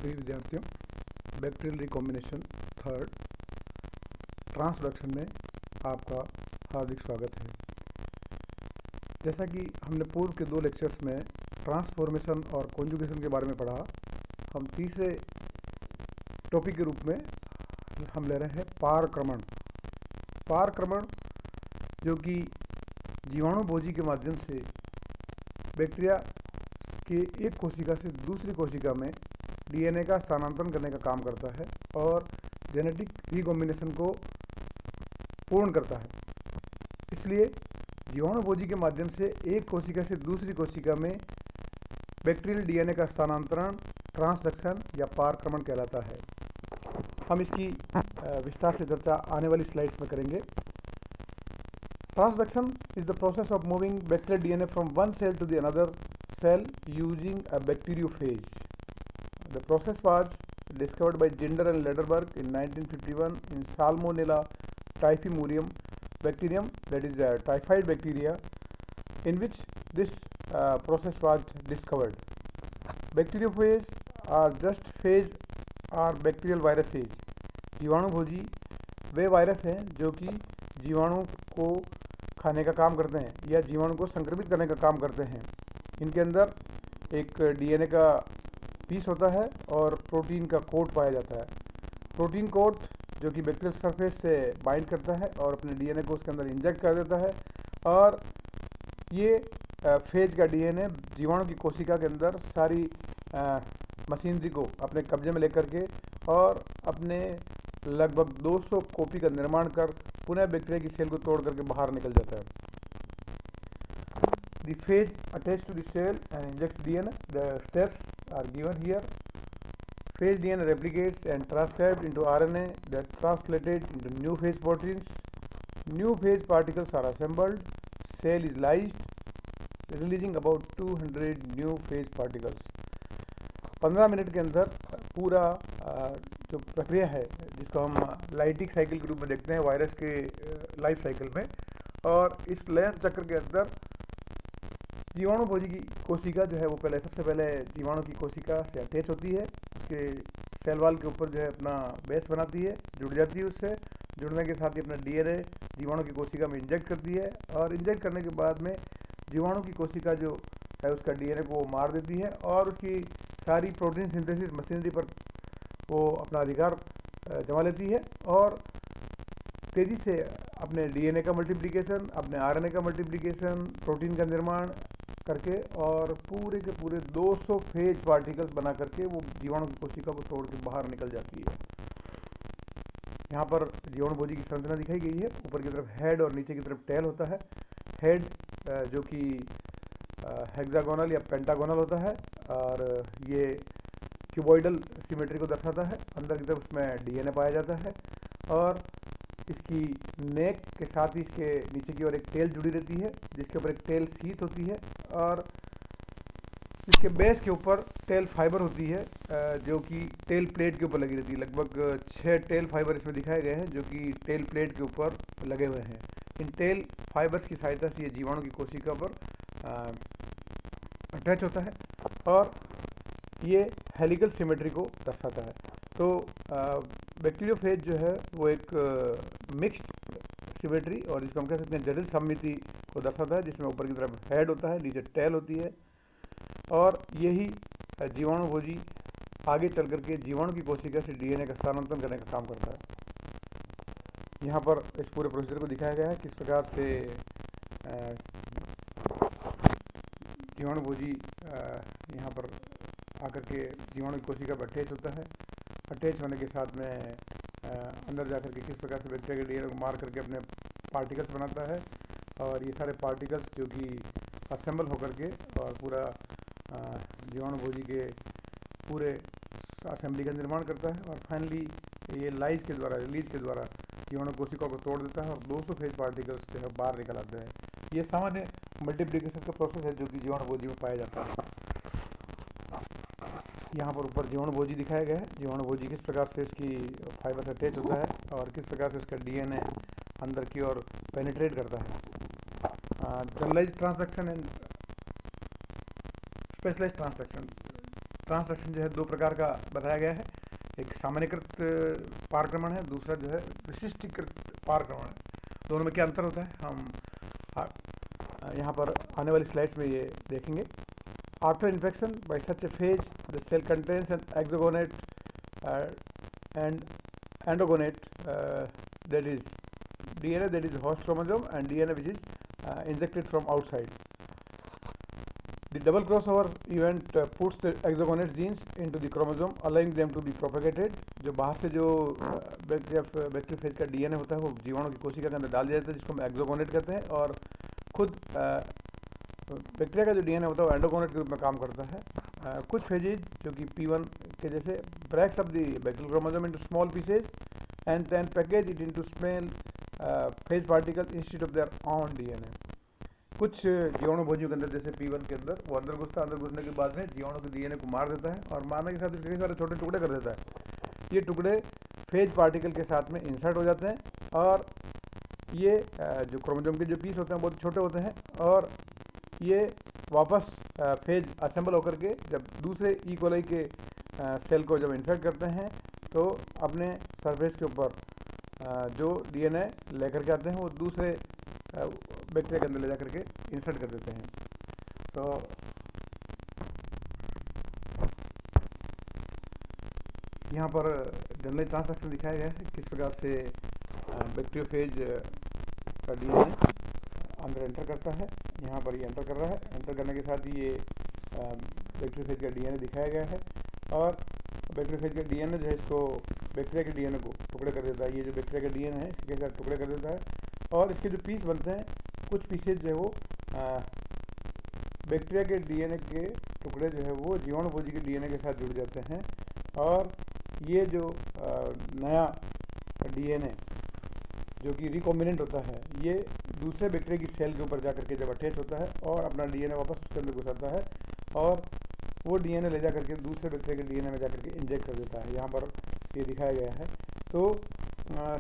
प्रिय विद्यार्थियों, bacterial recombination third transduction में आपका हार्दिक स्वागत है। जैसा कि हमने पूर्व के 2 लेक्चर्स में ट्रांसफॉर्मेशन और कॉन्जुगेशन के बारे में पढ़ा, हम तीसरे टॉपिक के रूप में हम ले रहे हैं पारक्रमण। पारक्रमण जो कि जीवाणुभोजी के माध्यम से बैक्टीरिया के एक कोशिका से दूसरी कोशिका में डीएनए का स्थानांतरण करने का काम करता है और जेनेटिक रिकॉम्बिनेशन को पूर्ण करता है। इसलिए जीवाणुभोजी के माध्यम से एक कोशिका से दूसरी कोशिका में बैक्टीरियल डीएनए का स्थानांतरण ट्रांसडक्शन या पारक्रमण कहलाता है। हम इसकी विस्तार से चर्चा आने वाली स्लाइड्स में करेंगे। Transduction is the process of moving bacterial DNA from one cell to the another cell using a bacteriophage. The process was discovered by Ginder and Lederberg in 1951 in Salmonella typhimurium bacterium, that is a typhoid bacteria, in which this process was discovered. Bacteriophage are just phage or bacterial viruses. जीवाणुभोजी वे virus हैं जो कि जीवाणु को खाने का काम करते हैं या जीवाणु को संक्रमित करने का काम करते हैं। इनके अंदर एक डीएनए का पीस होता है और प्रोटीन का कोट पाया जाता है। प्रोटीन कोट जो कि बैक्टीरियल सरफेस से बाइंड करता है और अपने डीएनए को उसके अंदर इंजेक्ट कर देता है, और ये फेज का डीएनए जीवाणु की कोशिका के अंदर सारी मशीनरी को अपने कब्जे में लेकर के और अपने लगभग 200 कॉपी का निर्माण कर पुनः बैक्टीरिया की सेल को तोड़ करके बाहर निकल जाता है। The phage attached to the cell and injects DNA. The steps are given here. Phage DNA replicates and transcribed into RNA that translated into new phage proteins. New phage particles are assembled. Cell is lysed, releasing about 200 new phage particles. 15 minute के अंदर पूरा जो प्रक्रिया है जिसको हम lytic cycle के रूप में देखते हैं वायरस के लाइफ साइकिल में, और इस लयन चक्र के अंदर जीवाणुभोजी की कोशिका जो है वो सबसे पहले जीवाणु की कोशिका से अटैच होती है, उसके सेल वाल के ऊपर जो है अपना बेस बनाती है, जुड़ जाती है। उससे जुड़ने के साथ ही अपना डीएनए जीवाणु की कोशिका में इंजेक्ट करती है, और इंजेक्ट करने के बाद में जीवाणु की कोशिका जो है उसका डीएनए को मार देती है और उसकी सारी प्रोटीन सिंथेसिस मशीनरी पर वो अपना अधिकार जमा लेती है और तेज़ी से अपने डीएनए का मल्टीप्लिकेशन, अपने आरएनए का मल्टीप्लिकेशन, प्रोटीन का निर्माण करके और पूरे के पूरे 200 फेज पार्टिकल्स बना करके वो जीवाणु की कोशिका को तोड़ के बाहर निकल जाती है। यहाँ पर जीवाणुभोजी की संरचना दिखाई गई है। ऊपर की तरफ हेड और नीचे की तरफ टेल होता है। हेड जो कि हेक्सागोनल या पेंटागोनल होता है और ये क्यूबॉइडल सिमेट्री को दर्शाता है। अंदर की तरफ उसमें डीएनए पाया जाता है और इसकी नेक के साथ ही इसके नीचे की ओर एक टेल जुड़ी रहती है जिसके ऊपर एक टेल शीथ होती है, और इसके बेस के ऊपर टेल फाइबर होती है जो कि टेल प्लेट के ऊपर लगी रहती है। लगभग 6 टेल फाइबर इसमें दिखाए गए हैं जो कि टेल प्लेट के ऊपर लगे हुए हैं। इन टेल फाइबर्स की सहायता से ये जीवाणु की कोशिका पर अटैच होता है और ये हेलिकल सिमेट्री को दर्शाता है। तो बैक्टीरियोफेज जो है वो एक मिक्स्ड सिमेट्री और जिसको हम कह सकते हैं जटिल सममिति को दर्शाता है, जिसमें ऊपर की तरफ हेड होता है, नीचे टेल होती है, और यही जीवाणुभोजी आगे चल करके जीवाणु की कोशिका से डीएनए का स्थानांतरण करने का काम करता है। यहाँ पर इस पूरे प्रोसीजर को दिखाया गया है किस प्रकार से जीवाणुभोजी यहाँ पर आकर के जीवाणु की कोशिका पर अटैच होता है। अटैच होने के साथ में अंदर जाकर के किस प्रकार से बैक्टीरिया के डीएनए को मार करके अपने पार्टिकल्स बनाता है, और ये सारे पार्टिकल्स जो कि असेंबल होकर के और पूरा जीवाणुभोजी के पूरे असेंबली का निर्माण करता है, और फाइनली ये लाइज के द्वारा, रिलीज के द्वारा जीवाणु कोशिका को तोड़ देता है और 200 फेज पार्टिकल्स जो है बाहर निकल आते हैं। ये सामान्य मल्टीप्लिकेशन का प्रोसेस है जो कि जीवाणुभोजी में पाया जाता है। यहाँ पर ऊपर जीवाणुभोजी दिखाया गया है। जीवाणुभोजी किस प्रकार से इसकी फाइबर से अटैच होता है और किस प्रकार से उसका डीएनए अंदर की ओर पेनिट्रेट करता है। Generalised transduction and specialised transduction. Transduction जो है दो प्रकार का बताया गया है, एक सामान्यकृत पारक्रमण है, दूसरा जो है विशिष्टीकृत पारक्रमण है। दोनों में क्या अंतर होता है हम यहाँ पर आने वाली स्लाइड्स में ये देखेंगे। After infection by such a phage the cell contains an exogenote and endogenote that is DNA that is host chromosome and DNA which is injected from outside. The double crossover event puts the exogonate genes into the chromosome allowing them to be propagated. जो बाहर से जो bacteriophage का DNA होता है वो जीवाणु की कोशिका के अंदर डाल दिया जाता है, जिसको हम एक्सोगोनेट कहते हैं, और खुद बैक्टीरिया का जो DNA होता है वो एंडोगोनेट के रूप में काम करता है। कुछ फेजेज जो कि P1 के जैसे breaks up the bacterial chromosome into small pieces and then package it into small phase particles instead of their own DNA. कुछ जीवाणु भोजियों के अंदर जैसे P1 के अंदर वो अंदर घुसता है, अंदर घुसने के बाद में जीवाणु के DNA को मार देता है और मारने के साथ कई सारे छोटे टुकड़े कर देता है। ये टुकड़े फेज पार्टिकल के साथ में इंसर्ट हो जाते हैं और ये जो क्रोमोसोम के जो पीस होते हैं बहुत छोटे होते हैं और ये वापस फेज असेंबल होकर के जब दूसरे ई कोलाई के सेल को जब इन्फेक्ट करते हैं तो अपने सरफेस के ऊपर जो DNA लेकर के आते हैं वो दूसरे बैक्टीरिया के अंदर ले जाकर के इंसर्ट कर देते हैं। तो यहाँ पर जनरल ट्रांसडक्शन दिखाया गया है किस प्रकार से बैक्टीरियोफेज का DNA अंदर एंटर करता है। यहाँ पर ये एंटर कर रहा है, एंटर करने के साथ ही ये बैक्टीरियोफेज का DNA दिखाया गया है और बैक्टीरियोफेज का DNA जो है इसको बैक्टीरिया के DNA को टुकड़े कर देता है। ये जो बैक्टीरिया का DNA है इसके साथ टुकड़े कर देता है और इसके जो पीस बनते हैं कुछ पीसेज जो है वो बैक्टीरिया के DNA के टुकड़े जो है वो जीवाणु भोजी के DNA के साथ जुड़ जाते हैं और ये जो नया DNA जो कि रिकॉम्बिनेंट होता है ये दूसरे बैक्टीरिया की सेल के ऊपर जा करके जब अटैच होता है और अपना DNA वापस उसके अंदर घुसाता है और वो DNA ले जा करके दूसरे बैक्टीरिया के DNA में जा करके इंजेक्ट कर देता है। यहाँ पर ये दिखाया गया है। तो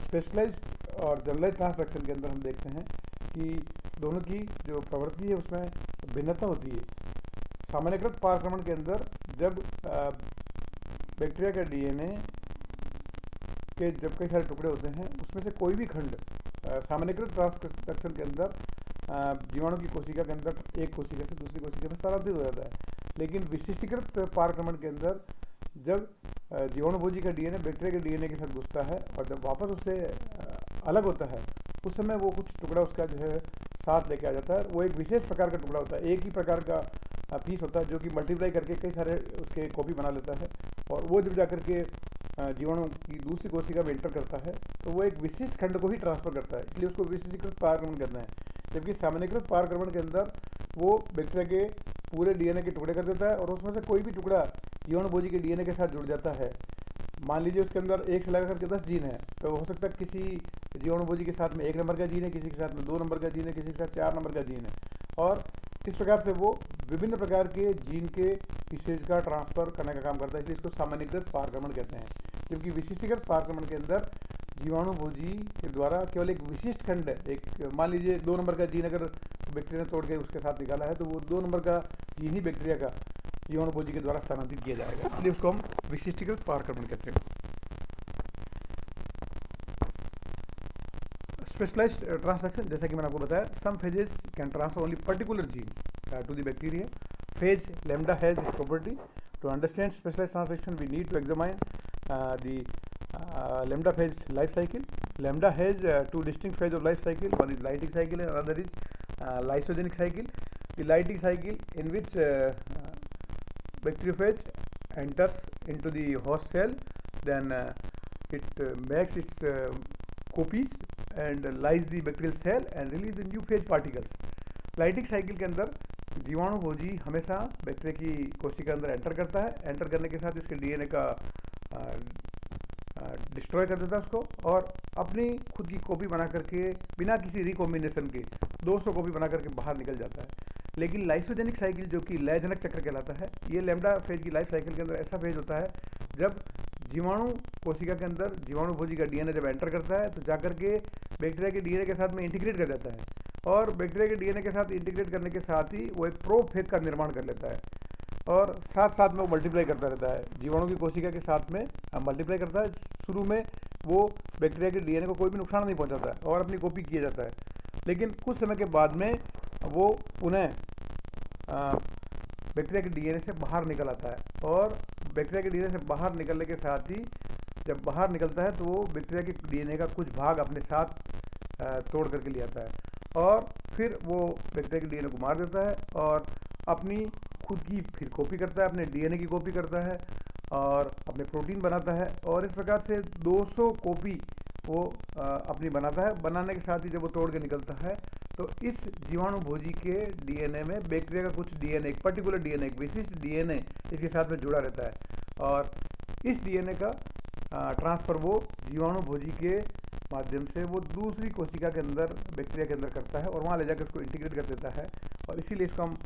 स्पेशलाइज्ड और जनरलाइज्ड ट्रांसडक्शन के अंदर हम देखते हैं कि दोनों की जो प्रवृत्ति है उसमें भिन्नता होती है। सामान्यकृत पारक्रमण के अंदर जब बैक्टीरिया का DNA के जब कई सारे टुकड़े होते हैं उसमें से कोई भी खंड सामान्यकृत ट्रांसडक्शन के अंदर जीवाणु की कोशिका के अंदर एक कोशिका से दूसरी कोशिका में स्थानांतरित हो जाता है। लेकिन विशिष्टीकृत पारक्रमण के अंदर जब जीवाणु भोजी का DNA बैक्टीरिया के DNA के साथ घुसता है और जब वापस उससे अलग होता है उस समय वो कुछ टुकड़ा उसका जो है साथ लेके आ जाता है। वो एक विशेष प्रकार का टुकड़ा होता है, एक ही प्रकार का पीस होता है जो कि मल्टीप्लाई करके कई सारे उसके कॉपी बना लेता है और वो जब जाकर के जीवाणु की दूसरी कोशिका में एंटर करता है तो वो एक विशिष्ट खंड को ही ट्रांसफर करता है, इसलिए उसको विशिष्टीकृत पारक्रमण कहते हैं। जबकि सामान्यकृत पारक्रमण के अंदर वो बैक्टीरिया के पूरे DNA के टुकड़े कर देता है और उसमें से कोई भी टुकड़ा जीवाणु भोजी के DNA के साथ जुड़ जाता है। मान लीजिए उसके अंदर 1 से लेकर के 10 जीन है तो हो सकता है किसी जीवाणु भोजी के साथ में 1 नंबर का जीन है, किसी के साथ में 2 नंबर का जीन है, किसी के साथ 4 नंबर का जीन है और इस प्रकार से वो विभिन्न प्रकार के जीन के पीसेज का ट्रांसफर करने का काम करता है, इसलिए इसको सामान्यकृत पारक्रमण कहते हैं। जबकि विशिष्टीकृत पारक्रमण के अंदर जीवाणु भोजी के द्वारा केवल एक विशिष्ट खंड, एक मान लीजिए 2 नंबर का जीन अगर बैक्टीरिया ने तोड़ के उसके साथ निकाला है तो वो 2 नंबर का जीन ही बैक्टीरिया का जीवाणु भोजी के द्वारा स्थानांतरित किया जाएगा, इसलिए उसको हम विशिष्टीकृत पारक्रमण कहते हैं। स्पेशलाइज्ड ट्रांसडक्शन, जैसा कि मैंने आपको बताया, some phages can transfer only particular genes to the bacteria. Phage lambda has this property. To understand specialized transduction, we need to examine the lambda phase life cycle. Lambda has 2 distinct phases of life cycle. One is lytic cycle and another is lysogenic cycle. The lytic cycle in which bacteriophage enters into the host cell, then it makes its copies and lyse the bacterial cell and release the new phage particles. Lytic cycle के अंदर जीवाणु भोजी हमेशा bacteria की कोशिका के अंदर enter करता है, एंटर करने के साथ उसके DNA का डिस्ट्रॉय कर देता है उसको और अपनी खुद की कॉपी बना करके बिना किसी रिकॉम्बिनेशन के 200 कॉपी बना करके बाहर निकल जाता है। लेकिन लाइसोजेनिक साइकिल जो कि लयजनक चक्र कहलाता है, ये लैम्डा फेज की लाइफ साइकिल के अंदर ऐसा फेज होता है जब जीवाणु कोशिका के अंदर जीवाणु भोजी का DNA जब एंटर करता है तो जाकर के बैक्टीरिया के DNA के साथ में इंटीग्रेट कर जाता है और बैक्टीरिया के DNA के साथ इंटीग्रेट करने के साथ ही वो एक प्रोफेज का निर्माण कर लेता है। और साथ साथ में वो मल्टीप्लाई करता रहता है, जीवाणु की कोशिका के साथ में मल्टीप्लाई करता है। शुरू में वो बैक्टीरिया के डीएनए को कोई भी नुकसान नहीं पहुंचाता है और अपनी कॉपी किया जाता है, लेकिन कुछ समय के बाद में वो उन्हें बैक्टीरिया के डीएनए से बाहर निकल आता है, और बैक्टीरिया के डीएनए से बाहर निकलने के साथ ही जब बाहर निकलता है तो वो बैक्टीरिया के डीएनए का कुछ भाग अपने साथ तोड़ करके ले आता है, और फिर वो बैक्टीरिया के डीएनए को मार देता है और अपनी खुद की फिर कॉपी करता है, अपने डीएनए की कॉपी करता है और अपने प्रोटीन बनाता है, और इस प्रकार से 200 कॉपी वो अपनी बनाता है। बनाने के साथ ही जब वो तोड़ के निकलता है तो इस जीवाणु भोजी के डीएनए में बैक्टीरिया का कुछ डीएनए, एक पर्टिकुलर डीएनए, एक विशिष्ट डीएनए इसके साथ में जुड़ा रहता है, और इस डीएनए का ट्रांसफ़र वो जीवाणु भोजी के माध्यम से वो दूसरी कोशिका के अंदर, बैक्टीरिया के अंदर करता है और वहाँ ले जाकर उसको इंटीग्रेट कर देता है, और इसीलिए इसको हम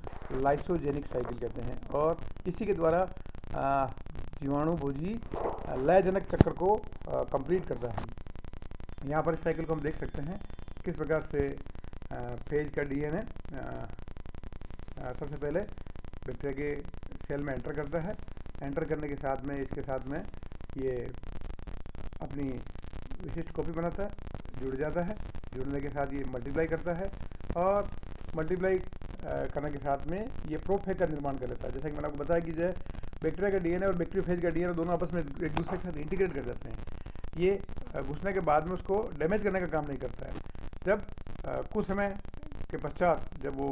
लाइसोजेनिक साइकिल कहते हैं। और इसी के द्वारा जीवाणु भोजी लयजनक चक्र को कंप्लीट करता है। यहाँ पर इस साइकिल को हम देख सकते हैं किस प्रकार से फेज का डीएनए सबसे पहले बैक्टीरिया के सेल में एंटर करता है। एंटर करने के साथ में इसके साथ में ये अपनी विशिष्ट कॉपी बनाता है, जुड़ जाता है, जुड़ने के साथ ये मल्टीप्लाई करता है, और मल्टीप्लाई करने के साथ में ये प्रोफेज का निर्माण कर लेता है। जैसा कि मैंने आपको बताया कि जो है बैक्टीरिया का डीएनए और बैक्टीरियोफेज का डीएनए दोनों आपस में एक दूसरे के साथ इंटीग्रेट कर जाते हैं। ये घुसने के बाद में उसको डैमेज करने का काम नहीं करता है। जब कुछ समय के पश्चात जब वो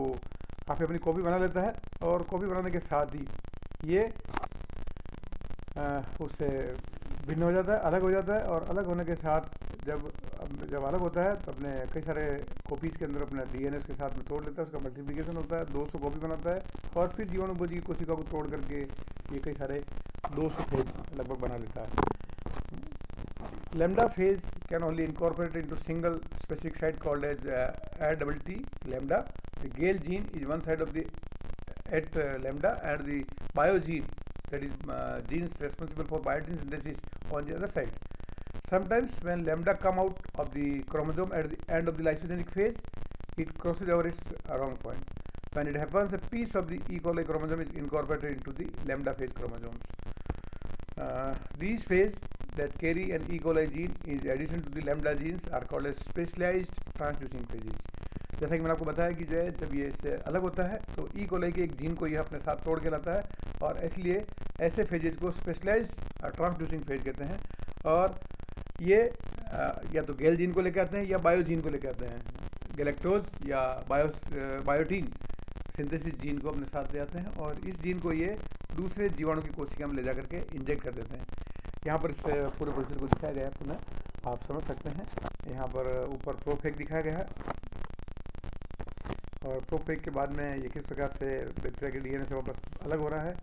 काफ़ी अपनी कॉपी बना लेता है, और कॉपी बनाने के साथ ही ये उससे भिन्न हो जाता है, अलग हो जाता है, और अलग होने के साथ जब अलग होता है तो अपने कई सारे कॉपीज़ के अंदर अपना डीएनए उसके साथ में तोड़ लेता है, उसका मल्टीप्लिकेशन होता है, 200 कॉपी बनाता है, और फिर जीवाणु भोजी की कोशिका को तोड़ करके ये कई सारे 200 फेज लगभग बना लेता है। Lambda phase can only incorporate into single specific site called as ADT lambda. The GALE gene is one side of the at lambda, and the biogene, that is genes responsible for biotin synthesis, on the other side. Sometimes when lambda come out of the chromosome at the end of the lysogenic phase, it crosses over its wrong point. When it happens, a piece of the E. coli chromosome is incorporated into the lambda phase chromosomes. These phase that carry an E. coli gene in addition to the lambda genes are called as specialized transducing phases. जैसा कि मैंने आपको बताया कि जो है जब ये इससे अलग होता है तो ई कोलाई के एक जीन को यह अपने साथ तोड़ के लाता है, और इसलिए ऐसे फेजेज को स्पेशलाइज्ड ट्रांसड्यूसिंग फेज कहते हैं। और ये या तो गेल जीन को लेकर आते हैं या बायो जीन को लेकर आते हैं। गैलेक्टोज या बायोटीन सिंथेसिस जीन को अपने साथ ले आते हैं, और इस जीन को ये दूसरे जीवाणु की कोशिका में ले जा करके इंजेक्ट कर देते हैं। यहाँ पर इस पूरे प्रोसीजर को दिखाया गया है, पुनः आप समझ सकते हैं। यहाँ पर ऊपर प्रोफेक दिखाया गया है, और प्रोफेक के बाद में ये किस प्रकार से बैक्टीरिया के डीएनए से वापस अलग हो रहा है,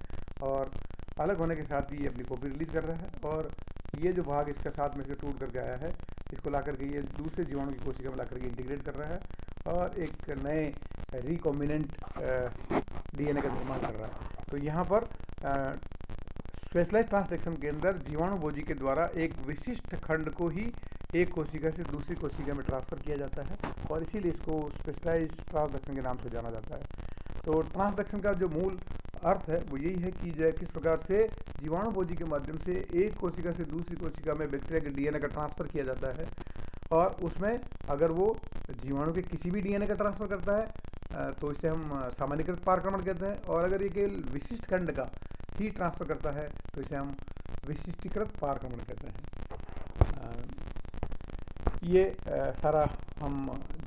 और अलग होने के साथ ही ये अपनी कॉपी रिलीज कर रहा है, और ये जो भाग इसका साथ में से टूट करके आया है इसको ला करके ये दूसरे जीवाणु की कोशिका में ला करके इंटीग्रेट कर रहा है, और एक नए रिकॉम्बिनेंट डीएनए का निर्माण कर रहा है। तो यहाँ पर स्पेशलाइज्ड ट्रांसलेशन के अंदर जीवाणु भोजी के द्वारा एक विशिष्ट खंड को ही एक कोशिका से दूसरी कोशिका में ट्रांसफ़र किया जाता है, और इसीलिए इसको स्पेशलाइज्ड ट्रांसडक्शन के नाम से जाना जाता है। तो ट्रांसडक्शन का जो मूल अर्थ है वो यही है कि जो किस प्रकार से जीवाणु भोजी के माध्यम से एक कोशिका से दूसरी कोशिका में बैक्टीरिया के डीएनए का ट्रांसफ़र किया जाता है, और उसमें अगर वो जीवाणु के किसी भी डीएनए का ट्रांसफ़र करता है तो इसे हम सामान्यकृत पारक्रमण कहते हैं, और अगर ये केवल विशिष्ट खंड का ही ट्रांसफ़र करता है तो इसे हम विशिष्टीकृत पारक्रमण कहते हैं। ये सारा हम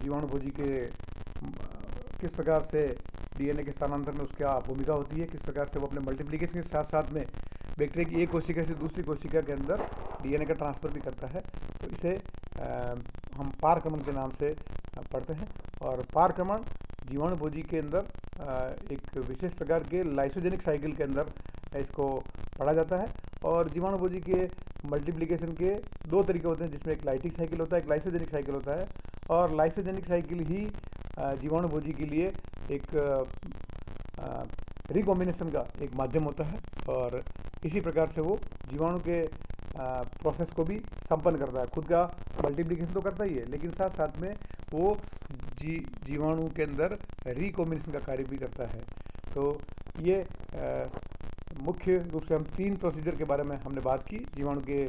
जीवाणु भोजी के किस प्रकार से डीएनए के स्थानांतरण में उसका भूमिका होती है, किस प्रकार से वो अपने मल्टीप्लिकेशन के साथ साथ में बैक्टीरिया की एक कोशिका से दूसरी कोशिका के अंदर डीएनए का ट्रांसफ़र भी करता है, तो इसे हम पारक्रमण के नाम से पढ़ते हैं। और पारक्रमण जीवाणु भोजी के अंदर एक विशेष प्रकार के लाइसोजेनिक साइकिल के अंदर इसको पढ़ा जाता है, और जीवाणु भोजी के मल्टीप्लिकेशन के दो तरीके होते हैं, जिसमें एक लाइटिक साइकिल होता है, एक लाइसोजेनिक साइकिल होता है, और लाइसोजेनिक साइकिल ही जीवाणु भोजी के लिए एक रिकॉम्बिनेशन का एक माध्यम होता है, और इसी प्रकार से वो जीवाणु के प्रोसेस को भी संपन्न करता है। खुद का मल्टीप्लिकेशन तो करता ही है, लेकिन साथ साथ में वो जीवाणु के अंदर रिकॉम्बिनेशन का कार्य भी करता है। तो ये मुख्य रूप से हम 3 प्रोसीजर के बारे में हमने बात की जीवाणु के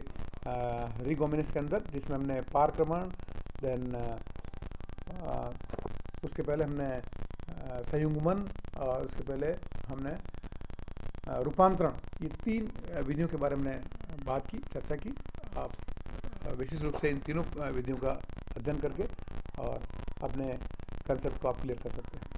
रिगोमिनस के अंदर, जिसमें हमने पारक्रमण, देन उसके पहले हमने संयुग्मन और उसके पहले हमने रूपांतरण, ये 3 विधियों के बारे में बात की, चर्चा की। आप विशेष रूप से इन तीनों विधियों का अध्ययन करके और अपने कंसेप्ट को आप क्लियर कर सकते हैं।